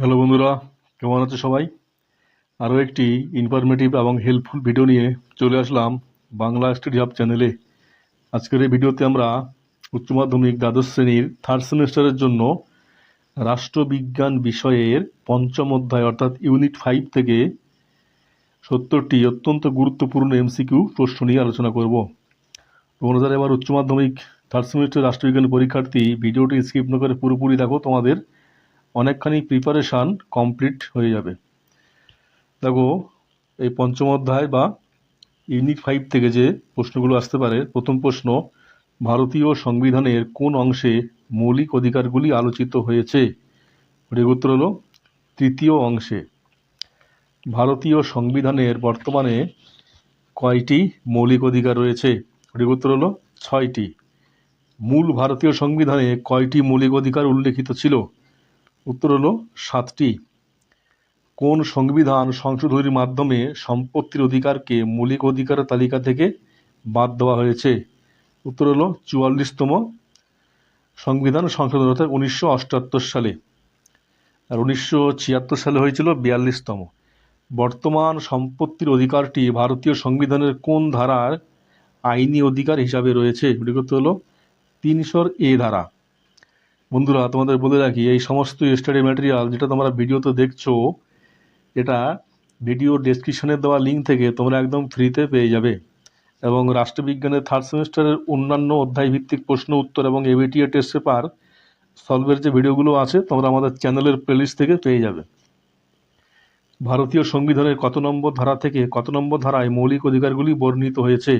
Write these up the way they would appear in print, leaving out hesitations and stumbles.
Hello বন্ধুরা, কেমন আছো সবাই? আরও একটি ইনফরমেটিভ এবং হেল্পফুল ভিডিও নিয়ে চলে আসলাম বাংলা স্টাডি হাব চ্যানেলে। আজকের এই ভিডিওতে আমরা উচ্চ মাধ্যমিক দ্বাদশ শ্রেণীর থার্ড সেমিস্টারের জন্য রাষ্ট্রবিজ্ঞান বিষয়ের পঞ্চম অধ্যায় অর্থাৎ ইউনিট 5 থেকে 70টি অত্যন্ত গুরুত্বপূর্ণ এমসিকিউ প্রশ্ন নিয়ে আলোচনা করব। তোমরা যারা এবার উচ্চ মাধ্যমিক থার্ড সেমিস্টার রাষ্ট্রবিজ্ঞান পরীক্ষার্থী, ভিডিওটি স্কিপ না করে পুরোপুরি দেখো, তোমাদের অনেকখানি প্রিপারেশান কমপ্লিট হয়ে যাবে। দেখো, এই পঞ্চম অধ্যায় বা ইউনিট 5 থেকে যে প্রশ্নগুলো আসতে পারে। প্রথম প্রশ্ন, ভারতীয় সংবিধানের কোন অংশে মৌলিক অধিকারগুলি আলোচিত হয়েছে? এর উত্তর হলো তৃতীয় অংশে। ভারতীয় সংবিধানের বর্তমানে কয়টি মৌলিক অধিকার রয়েছে? এর উত্তর হলো 6টি। মূল ভারতীয় সংবিধানে কয়টি মৌলিক অধিকার উল্লেখিত ছিল? উত্তর হলো 7টি। কোন সংবিধান সংশোধনীর মাধ্যমে সম্পত্তির অধিকারকে মৌলিক অধিকারের তালিকা থেকে বাদ দেওয়া হয়েছে? উত্তর হলো 44তম সংবিধান সংশোধন, অর্থাৎ 1978 সালে। আর 1976 সালে হয়েছিল 42তম। বর্তমান সম্পত্তির অধিকারটি ভারতীয় সংবিধানের কোন ধারার আইনি অধিকার হিসাবে রয়েছে? উত্তর হলো 300 ধারা। বন্ধুরা, তোমাদের বলে রাখি, এই সমস্ত স্টাডি ম্যাটেরিয়াল যেটা তোমরা ভিডিওতে দেখছো, এটা ভিডিও ডেসক্রিপশনে দেওয়া লিঙ্ক থেকে তোমরা একদম ফ্রিতে পেয়ে যাবে। এবং রাষ্ট্রবিজ্ঞানের থার্ড সেমিস্টারের অন্যান্য অধ্যায়ভিত্তিক প্রশ্ন উত্তর এবং এবিটিএ টেস্ট পেপার সলভের যে ভিডিওগুলো আছে, তোমরা আমাদের চ্যানেলের প্লেলিস্ট থেকে পেয়ে যাবে। ভারতীয় সংবিধানের কত নম্বর ধারা থেকে কত নম্বর ধারায় মৌলিক অধিকারগুলি বর্ণিত হয়েছে?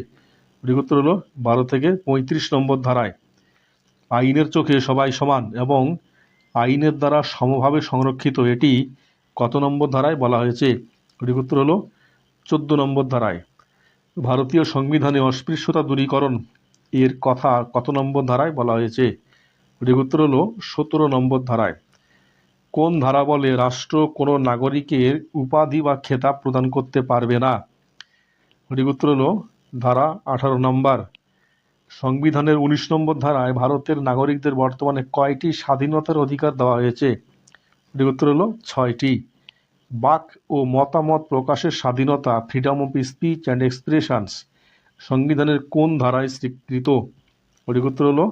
উত্তর হলো 12 থেকে 35 নম্বর ধারায়। আইনের চোখে সবাই সমান এবং আইনের দ্বারা সমভাবে সংরক্ষিত, এটি কত নম্বর ধারায় বলা হয়েছে? উত্তর হলো 14 নম্বর ধারায়। ভারতীয় সংবিধানে অস্পৃশ্যতা দূরীকরণ এর কথা কত নম্বর ধারায় বলা হয়েছে? উত্তর হলো 17 নম্বর ধারায়। কোন ধারা বলে রাষ্ট্র কোনো নাগরিকের উপাধি বা খেতাব প্রদান করতে পারবে না? উত্তর হলো ধারা 18 নম্বর। সংবিধানের 19 নম্বর ধারায় ভারতের নাগরিকদের বর্তমানে কয়টি স্বাধীনতার অধিকার দেওয়া হয়েছে? উত্তর হলো 6টি। বাক ও মতামত প্রকাশের স্বাধীনতা, freedom of speech and expressions, সংবিধানের কোন ধারায় স্বীকৃত? উত্তর হলো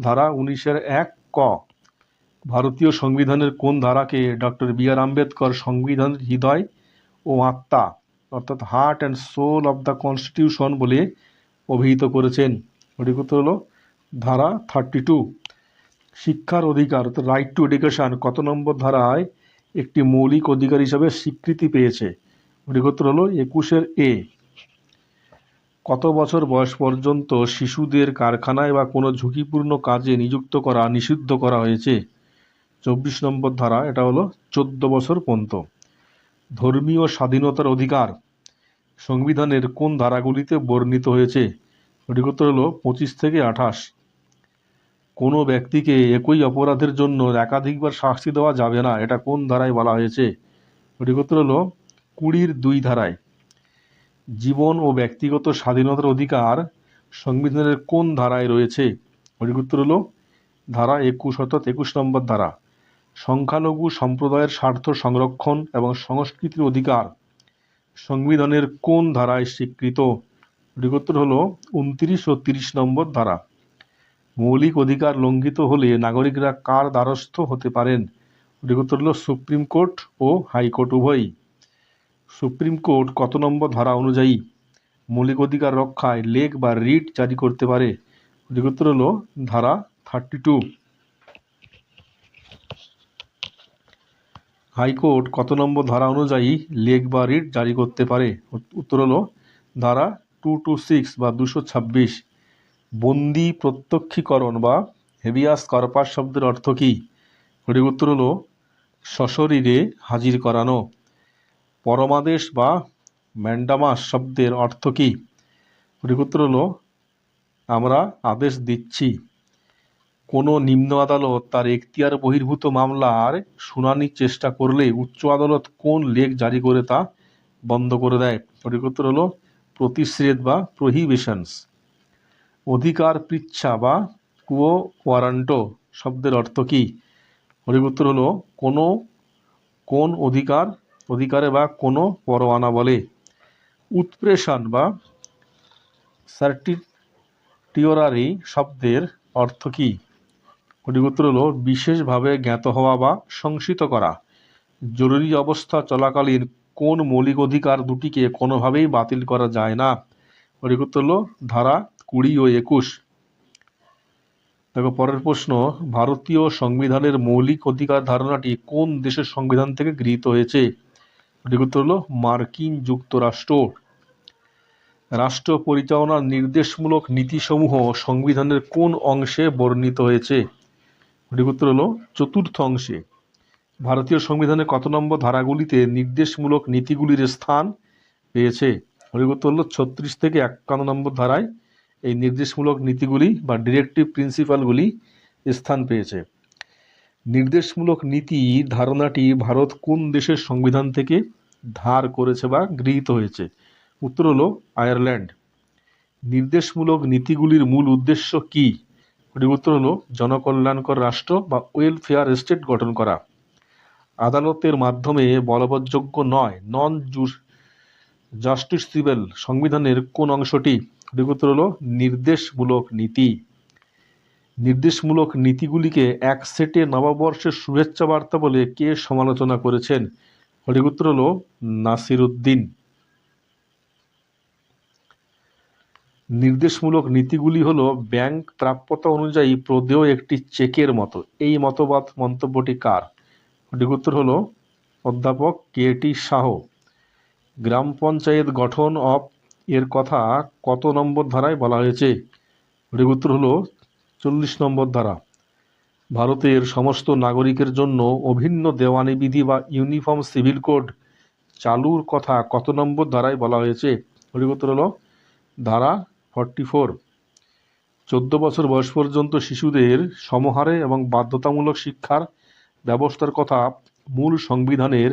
ধারা 19-1 ক। ভারতীয় সংবিধানের কোন ধারাকে ডক্টর বি.আর. আম্বেদকর সংবিধানের হৃদয় ও আত্মা অর্থাৎ heart and soul of the constitution বলে অভিহিত করেছেন? উত্তর হলো ধারা 32। শিক্ষার অধিকার অর্থাৎ রাইট টু এডুকেশন কত নম্বর ধারায় একটি মৌলিক অধিকার হিসাবে স্বীকৃতি পেয়েছে? উত্তর হলো 21-এ। কত বছর বয়স পর্যন্ত শিশুদের কারখানায় বা কোনো ঝুঁকিপূর্ণ কাজে নিযুক্ত করা নিষিদ্ধ করা হয়েছে? 24 নম্বর ধারা, এটা হলো 14 বছর পর্যন্ত। ধর্মীয় স্বাধীনতার অধিকার সংবিধানের কোন ধারাগুলিতে বর্ণিত হয়েছে? উত্তর হলো 25 থেকে 28। কোনো ব্যক্তিকে একই অপরাধের জন্য একাধিকবার শাস্তি দেওয়া যাবে না, এটা কোন ধারায় বলা হয়েছে? উত্তর হলো 20-2 ধারায়। জীবন ও ব্যক্তিগত স্বাধীনতার অধিকার সংবিধানের কোন ধারায় রয়েছে? উত্তর হলো ধারা 21 অর্থাৎ 21 নম্বর ধারা। সংখ্যালঘু সম্প্রদায়ের স্বার্থ সংরক্ষণ এবং সংস্কৃতির অধিকার সংবিধানের কোন ধারায় স্বীকৃত? উত্তর হলো 29 ও 30 নম্বর ধারা। মৌলিক অধিকার লঙ্ঘিত হলে নাগরিকরা কার দ্বারস্থ হতে পারেন? উত্তর হলো সুপ্রিম কোর্ট ও হাইকোর্ট উভয়ই। সুপ্রিম কোর্ট কত নম্বর ধারা অনুযায়ী মৌলিক অধিকার রক্ষায় লেখ বা রিট জারি করতে পারে? উত্তর হলো ধারা 32। হাইকোর্ট কত নম্বর ধারা অনুযায়ী লেখ বা রিট জারি করতে পারে? উত্তর হলো ধারা 226 বা 226। বন্দি প্রত্যক্ষীকরণ বা হেবিয়াস কর্পাস শব্দের অর্থ কী? উত্তর হলো সশরীরে হাজির করানো। পরমাদেশ বা ম্যান্ডামাস শব্দের অর্থ কী? উত্তর হলো আমরা আদেশ দিচ্ছি। কোনো নিম্ন আদালত তার এখতিয়ার বহির্ভূত মামলার শুনানির চেষ্টা করলে উচ্চ আদালত কোন লেখ জারি করে তা বন্ধ করে দেয়? উত্তর হলো প্রতিষেধ বা প্রহিবিশনস। অধিকার পৃচ্ছা বা কুও ওয়ারান্টো শব্দের অর্থ কী? উত্তর হলো কোনো কোন অধিকারে বা কোনো পরোয়ানা বলে? উৎপ্রেষণ বা সার্টিটিওরারি শব্দের অর্থ কী? সঠিক উত্তর হলো বিশেষভাবে জ্ঞাত হওয়া বা সংসিত করা। জরুরি অবস্থা চলাকালীন কোন মৌলিক অধিকার দুটিকে কোনোভাবেই বাতিল করা যায় না? সঠিক উত্তর হলো ধারা 20 ও 21। দেখো পরের প্রশ্ন, ভারতীয় সংবিধানের মৌলিক অধিকার ধারণাটি কোন দেশের সংবিধান থেকে গৃহীত হয়েছে? সঠিক উত্তর হলো মার্কিন যুক্তরাষ্ট্র। রাষ্ট্র পরিচালনার নির্দেশমূলক নীতিসমূহ সংবিধানের কোন অংশে বর্ণিত হয়েছে? সঠিক উত্তর হলো 4র্থ অংশে। ভারতীয় সংবিধানের কত নম্বর ধারাগুলিতে নির্দেশমূলক নীতিগুলির স্থান পেয়েছে? সঠিক উত্তর হলো 36 থেকে 51 নম্বর ধারায় এই নির্দেশমূলক নীতিগুলি বা ডিরেক্টিভ প্রিন্সিপালগুলি স্থান পেয়েছে। নির্দেশমূলক নীতি ধারণাটি ভারত কোন দেশের সংবিধান থেকে ধার করেছে বা গৃহীত হয়েছে? উত্তর হলো আয়ারল্যান্ড। নির্দেশমূলক নীতিগুলির মূল উদ্দেশ্য কি? সঠিক উত্তর হলো জনকল্যাণকর রাষ্ট্র বা ওয়েলফেয়ার স্টেট গঠন করা। আদালতের মাধ্যমে বলবৎযোগ্য নয় নন জাস্টিসেবল সংবিধানের কোন অংশটি? সঠিক উত্তর হলো নির্দেশমূলক নীতি। নির্দেশমূলক নীতিগুলিকে এক সেটে নববর্ষের শুভেচ্ছা বার্তা বলে কে সমালোচনা করেছেন? সঠিক উত্তর হলো নাসিরুদ্দিন। নির্দেশমূলক নীতিগুলি হলো ব্যাংক প্রাপ্যতা অনুযায়ী প্রদেয় একটি চেকের মতো। এই মন্তব্যটি কার? সঠিক উত্তর হলো অধ্যাপক কে.টি. শাহ। গ্রাম পঞ্চায়েত গঠন এর কথা কত নম্বর ধারায় বলা হয়েছে? সঠিক উত্তর হলো 40 নম্বর ধারা। ভারতের সমস্ত নাগরিকের জন্য অভিন্ন দেওয়ানি বিধি বা ইউনিফর্ম সিভিল কোড চালুর কথা কত নম্বর ধারায় বলা হয়েছে? সঠিক উত্তর হলো ধারা 44। 14 বছর বয়স পর্যন্ত শিশুদের সমহারে এবং বাধ্যতামূলক শিক্ষার ব্যবস্থার কথা মূল সংবিধানের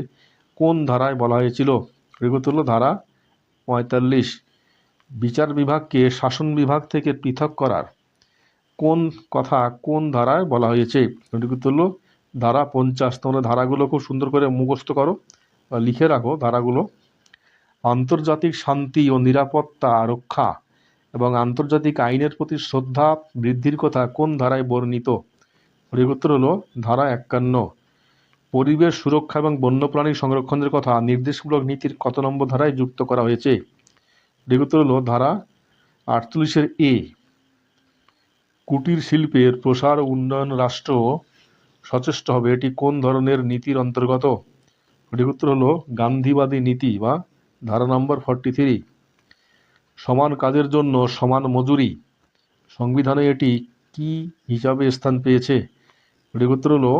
কোন ধারায় বলা হয়েছিল? সঠিক উত্তর হলো ধারা 45। বিচার বিভাগকে শাসন বিভাগ থেকে পৃথক করার কোন ধারায় বলা হয়েছে? সঠিক উত্তর হলো ধারা 50। তোমরা ধারাগুলো খুব সুন্দর করে মুখস্থ করো বা লিখে রাখো ধারাগুলো। আন্তর্জাতিক শান্তি ও নিরাপত্তা রক্ষা এবং আন্তর্জাতিক আইনের প্রতি শ্রদ্ধা বৃদ্ধির কথা কোন ধারায় বর্ণিত? সঠিক উত্তর হলো ধারা 51। পরিবেশ সুরক্ষা এবং বন্যপ্রাণী সংরক্ষণের কথা নির্দেশমূলক নীতির কত নম্বর ধারায় যুক্ত করা হয়েছে? সঠিক উত্তর হলো ধারা 48 এ। কুটির শিল্পের প্রসার ও উন্নয়ন রাষ্ট্র সচেষ্ট হবে, এটি কোন ধরনের নীতির অন্তর্গত? সঠিক উত্তর হলো গান্ধীবাদী নীতি বা ধারা নম্বর 43। সমান কাজের জন্য সমান মজুরি সংবিধানে এটি কি হিসাবে স্থান পেয়েছে? সঠিক উত্তর হলো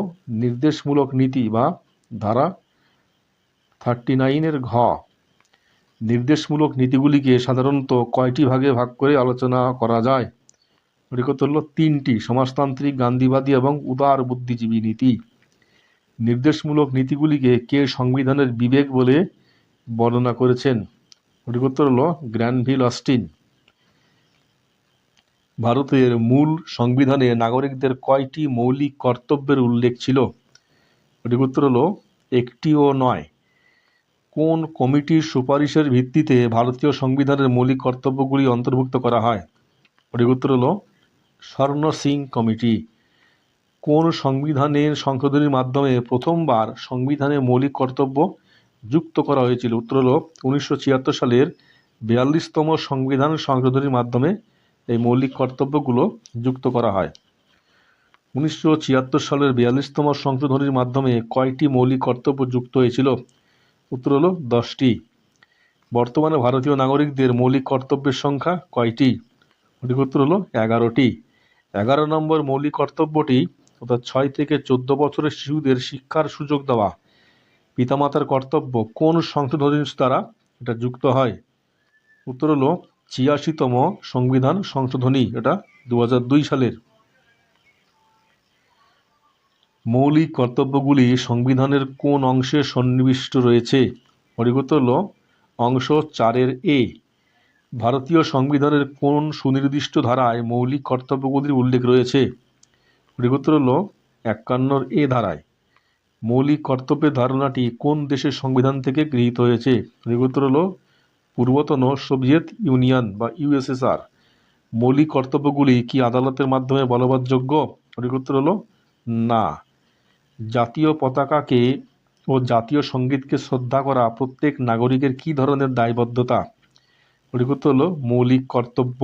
নির্দেশমূলক নীতি বা ধারা 39 ঘ। নির্দেশমূলক নীতিগুলিকে সাধারণত কয়টি ভাগে ভাগ করে আলোচনা করা যায়? সঠিক উত্তর হলো 3টি: সমাজতান্ত্রিক, গান্ধীবাদী এবং উদার বুদ্ধিজীবী নীতি। নির্দেশমূলক নীতিগুলিকে কে সংবিধানের বিবেক বলে বর্ণনা করেছেন? সঠিক উত্তর হলো গ্র্যানভিল অস্টিন। ভারতের মূল সংবিধানে নাগরিকদের কয়টি মৌলিক কর্তব্যের উল্লেখ ছিল? সঠিক উত্তর হলো একটিও নয়। কোন কমিটির সুপারিশের ভিত্তিতে ভারতীয় সংবিধানের মৌলিক কর্তব্যগুলি অন্তর্ভুক্ত করা হয়? সঠিক উত্তর হলো স্বর্ণ সিং কমিটি। কোন সংবিধানের সংশোধনীর মাধ্যমে প্রথমবার সংবিধানে মৌলিক কর্তব্য যুক্ত করা হয়েছিল? উত্তর হলো 1976 সালের 42তম সংবিধান সংশোধনীর মাধ্যমে এই মৌলিক কর্তব্যগুলো যুক্ত করা হয়। 1976 সালের 42তম সংশোধনীর মাধ্যমে কয়টি মৌলিক কর্তব্য যুক্ত হয়েছিল? উত্তর হলো 10টি। বর্তমানে ভারতীয় নাগরিকদের মৌলিক কর্তব্যের সংখ্যা কয়টি? সঠিক উত্তর হলো 11টি। 11 নম্বর মৌলিক কর্তব্যটি অর্থাৎ 6 থেকে 14 বছরের শিশুদের শিক্ষার সুযোগ দেওয়া পিতামাতার কর্তব্য কোন সংশোধনীর দ্বারা এটা যুক্ত হয়? উত্তর হলো 86তম সংবিধান সংশোধনী, এটা 2002 সালের। মৌলিক কর্তব্যগুলি সংবিধানের কোন অংশে সন্নিবিষ্ট রয়েছে? সঠিক উত্তর হলো অংশ 4 এ। ভারতীয় সংবিধানের কোন সুনির্দিষ্ট ধারায় মৌলিক কর্তব্যগুলির উল্লেখ রয়েছে? সঠিক উত্তর হলো 51 এ ধারায়। মৌলিক কর্তব্যের ধারণাটি কোন দেশের সংবিধান থেকে গৃহীত হয়েছে? সঠিক উত্তর হলো পূর্বতন সোভিয়েত ইউনিয়ন বা ইউএসএসআর। মৌলিক কর্তব্যগুলি কি আদালতের মাধ্যমে বলবৎযোগ্য? সঠিক উত্তর হলো না। জাতীয় পতাকাকে ও জাতীয় সঙ্গীতকে শ্রদ্ধা করা প্রত্যেক নাগরিকের কি ধরনের দায়বদ্ধতা? সঠিক উত্তর হলো মৌলিক কর্তব্য।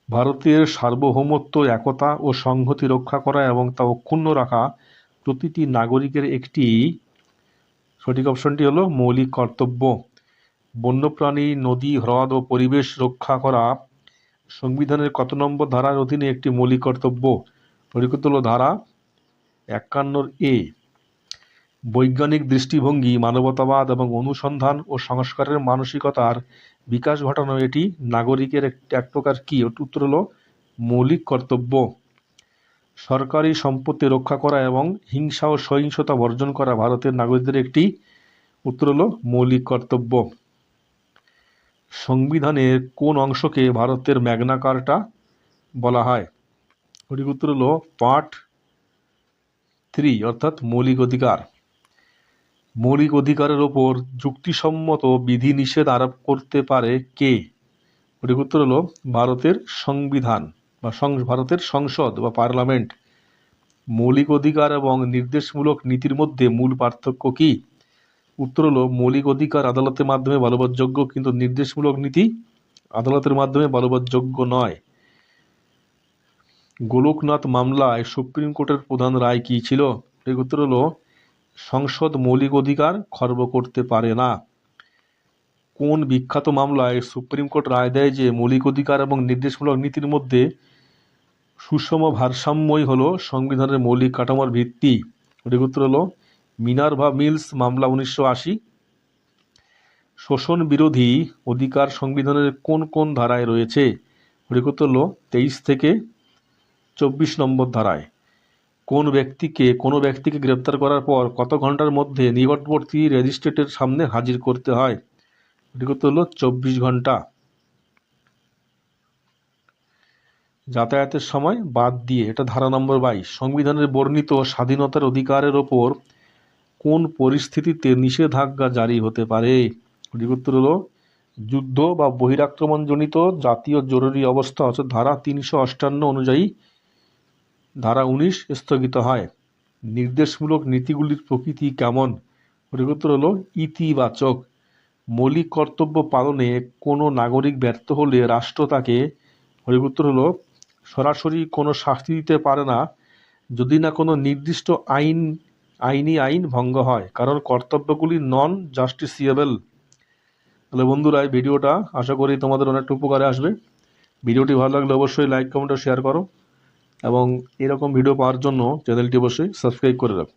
ভারতের সার্বভৌমত্ব, একতা ও সংহতি রক্ষা করা এবং তা অক্ষুণ্ণ রাখা প্রতিটি নাগরিকের একটি, সঠিক অপশনটি হলো মৌলিক কর্তব্য। বন্যপ্রাণী, নদী, হ্রদ ও পরিবেশ রক্ষা করা সংবিধানের কত নম্বর ধারার অধীনে একটি মৌলিক কর্তব্য? সঠিক উত্তর হলো ধারা 51A। বৈজ্ঞানিক দৃষ্টিভঙ্গি, মানবতাবাদ এবং অনুসন্ধান ও সংস্কারের মানসিকতার বিকাশ ঘটানো এটি নাগরিকের এক প্রকার কি? উত্তর হলো মৌলিক কর্তব্য। সরকারি সম্পত্তি রক্ষা করা এবং হিংসা ও সহিংসতা বর্জন করা ভারতের নাগরিকদের একটি, উত্তর হলো মৌলিক কর্তব্য। সংবিধানের কোন অংশকে ভারতের ম্যাগনা কার্টা বলা হয়? সঠিক উত্তর হলো পার্ট 3 অর্থাৎ মৌলিক অধিকার। মৌলিক অধিকারের ওপর যুক্তিসম্মত বিধিনিষেধ আরোপ করতে পারে কে? সঠিক উত্তর হলো ভারতের সংবিধান বা ভারতের সংসদ বা পার্লামেন্ট। মৌলিক অধিকার এবং নির্দেশমূলক নীতির মধ্যে মূল পার্থক্য কি? উত্তর হলো মৌলিক অধিকার আদালতের মাধ্যমে বলবৎযোগ্য, কিন্তু নির্দেশমূলক নীতি আদালতের মাধ্যমে বলবৎযোগ্য নয়। গোলকনাথ মামলায় সুপ্রিম কোর্টের প্রধান রায় কি ছিল? সঠিক উত্তর হলো সংসদ মৌলিক অধিকার খর্ব করতে পারে না। কোন বিখ্যাত মামলায় সুপ্রিম কোর্ট রায় দেয় যে মৌলিক অধিকার এবং নির্দেশমূলক নীতির মধ্যে সুষম ভারসাম্যই হলো সংবিধানের মৌলিক কাঠামোর ভিত্তি? সঠিক উত্তর হলো মিনার্ভা মিলস মামলা 1980। শোষণ বিরোধী অধিকার সংবিধানের কোন কোন ধারায় রয়েছে? সঠিক উত্তর হলো 23 থেকে 24 নম্বর ধারায়। কোনো ব্যক্তিকে গ্রেপ্তার করার পর কত ঘন্টার মধ্যে নিকটবর্তী ম্যাজিস্ট্রেটের সামনে হাজির করতে হয়? সঠিক উত্তর হলো 24 ঘন্টা। যাতায়াতের সময় বাদ দিয়ে, এটা ধারা নম্বর 22। সংবিধানের বর্ণিত স্বাধীনতার অধিকারের ওপর কোন পরিস্থিতিতে নিষেধাজ্ঞা জারি হতে পারে? সঠিক উত্তর হলো যুদ্ধ বা বহিরাক্রমণজনিত জাতীয় জরুরি অবস্থা, অর্থাৎ ধারা 358 অনুযায়ী ধারা 19 স্থগিত হয়। নির্দেশমূলক নীতিগুলির প্রকৃতি কেমন? সঠিক উত্তর হলো ইতিবাচক। মৌলিক কর্তব্য পালনে কোনো নাগরিক ব্যর্থ হলে রাষ্ট্র তাকে, সঠিক উত্তর হলো সরাসরি কোনো শাস্তি দিতে পারে না যদি না কোনো নির্দিষ্ট আইনি আইন ভঙ্গ হয়, কারণ কর্তব্যগুলি নন জাস্টিসিয়েবল। তাহলে বন্ধুরা, এই ভিডিওটা আশা করি তোমাদের অনেকটা উপকারে আসবে। ভিডিওটি ভালো লাগলে অবশ্যই লাইক, কমেন্ট ও শেয়ার করো এবং এরকম ভিডিও পাওয়ার জন্য চ্যানেলটি অবশ্যই সাবস্ক্রাইব করে রাখো।